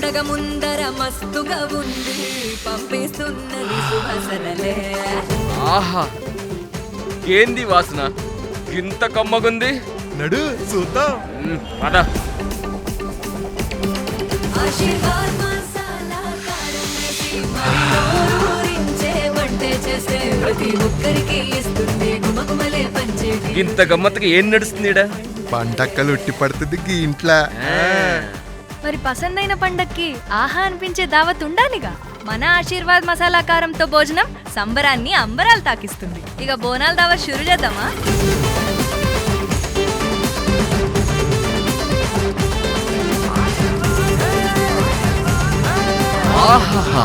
పండగ ముందర మస్తుగా ఉంది, పంపిస్తున్నది సువాసనలే. ఆహా, ఏంది వాసన ఇంత కమ్మగుంది? నడు చూద్దాం. పద. ఆశీర్వాద్ మసాలా కారం వేసి మరి నోరూరించే వంటే చేస్తే ప్రతి ఒక్కరికి ఇస్తుంది గుమగుమలే పంచేటి. ఇంత గమ్మత్తుగా ఏం నడుస్తుంది ఈడ? పంటక్కలు ఉట్టి పడుతుంది గీ ఇంట్లో. మరి పసందైన పండక్కి ఆహా అనిపించే దావత్ ఉండాలిగా. మన ఆశీర్వాద్ మసాలా కారంతో భోజనం సంబరాన్ని అంబరాలు తాకిస్తుంది. ఇక బోనాల దావత్ షురు చేద్దామా? ఆహా,